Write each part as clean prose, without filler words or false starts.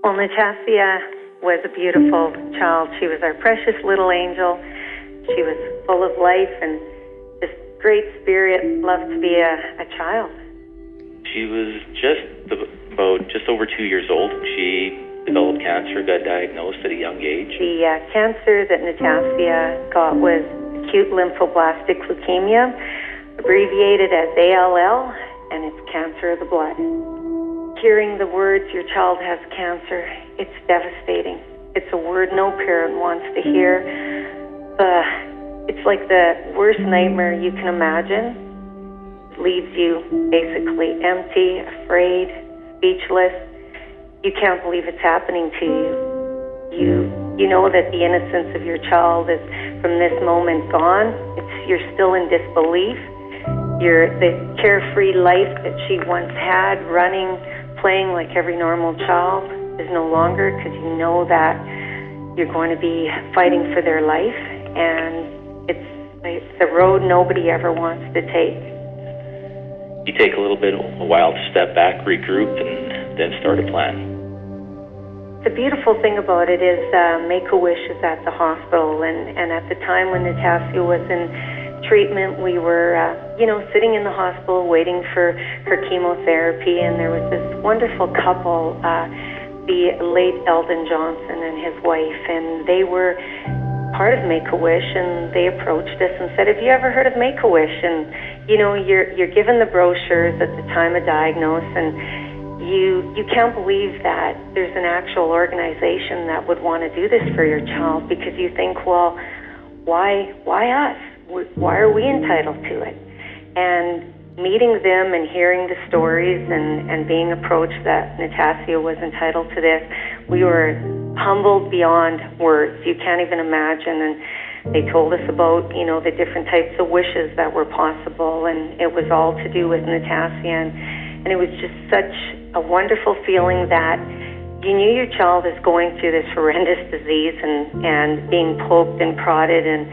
Well, Natasia was a beautiful child. She was our precious little angel. She was full of life and just great spirit, loved to be a child. She was just over 2 years old. She developed cancer, got diagnosed at a young age. The cancer that Natasia got was acute lymphoblastic leukemia, abbreviated as ALL, and it's cancer of the blood. Hearing the words, your child has cancer, it's devastating. It's a word no parent wants to hear. It's like the worst nightmare you can imagine. It leaves you basically empty, afraid, speechless. You can't believe it's happening to you. You know that the innocence of your child is from this moment gone. You're still in disbelief. The carefree life that she once had, running, playing like every normal child, is no longer, because you know that you're going to be fighting for their life, and it's the road nobody ever wants to take. You take a while to step back, regroup, and then start a plan. The beautiful thing about it is Make-A-Wish is at the hospital, and at the time when Natasia was in treatment, we were sitting in the hospital waiting for her chemotherapy, and there was this wonderful couple, the late Eldon Johnson and his wife, and they were part of Make-A-Wish, and they approached us and said, have you ever heard of Make-A-Wish? And you're given the brochures at the time of diagnosis, and you can't believe that there's an actual organization that would want to do this for your child, because you think, well, why us? Why are we entitled to it? And meeting them and hearing the stories and being approached that Natasia was entitled to this, we were humbled beyond words. You can't even imagine. And they told us about, the different types of wishes that were possible, and it was all to do with Natasia. And it was just such a wonderful feeling that you knew your child is going through this horrendous disease and being poked and prodded and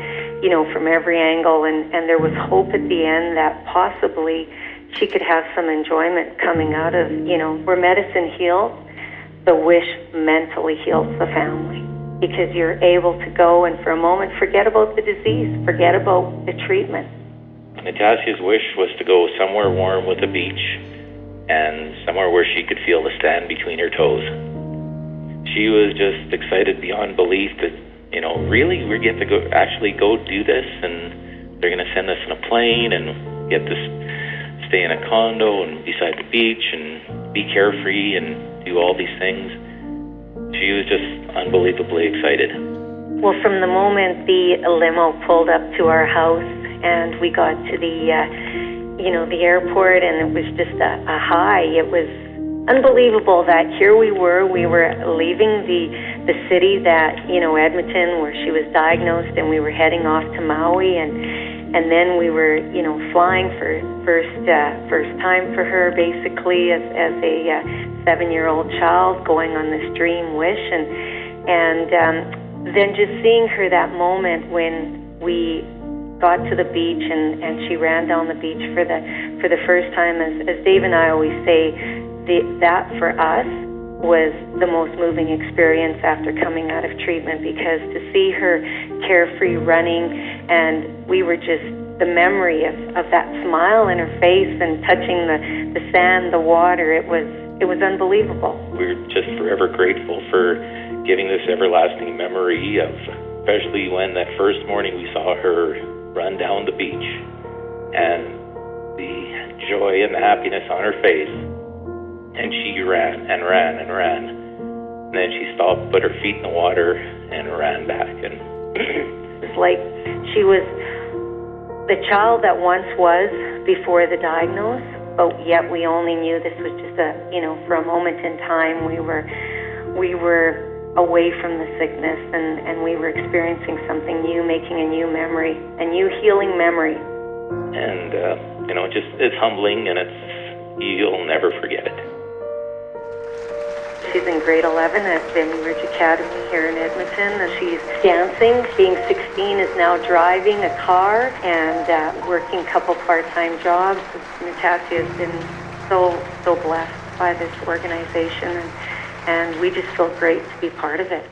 from every angle, and there was hope at the end that possibly she could have some enjoyment coming out of, where medicine heals, the wish mentally heals the family, because you're able to go and for a moment forget about the disease, forget about the treatment. Natasia's wish was to go somewhere warm with a beach and somewhere where she could feel the sand between her toes. She was just excited beyond belief that really, we get to go do this, and they're going to send us in a plane and get to stay in a condo and beside the beach and be carefree and do all these things. She was just unbelievably excited. Well, from the moment the limo pulled up to our house and we got to the airport, and it was just a high. It was unbelievable that here we were leaving the city that, Edmonton, where she was diagnosed, and we were heading off to Maui, and then we were, flying for first time for her, basically, as a 7-year-old child, going on this dream wish, and then just seeing her that moment when we got to the beach and she ran down the beach for the first time, as Dave and I always say, that for us was the most moving experience after coming out of treatment, because to see her carefree running, and we were just, the memory of that smile in her face and touching the sand, the water, it was unbelievable. We're just forever grateful for giving this everlasting memory of, especially when that first morning we saw her run down the beach and the joy and the happiness on her face. And she ran and ran and ran. And then she stopped, put her feet in the water, and ran back. And it's like she was the child that once was before the diagnosis, but yet we only knew this was just for a moment in time. We were away from the sickness, and we were experiencing something new, making a new memory, a new healing memory. And, it's humbling, and you'll never forget it. She's in grade 11 at the Ridge Academy here in Edmonton. She's dancing. Being 16 is now driving a car and working a couple part-time jobs. Natasia has been so blessed by this organization, and we just felt great to be part of it.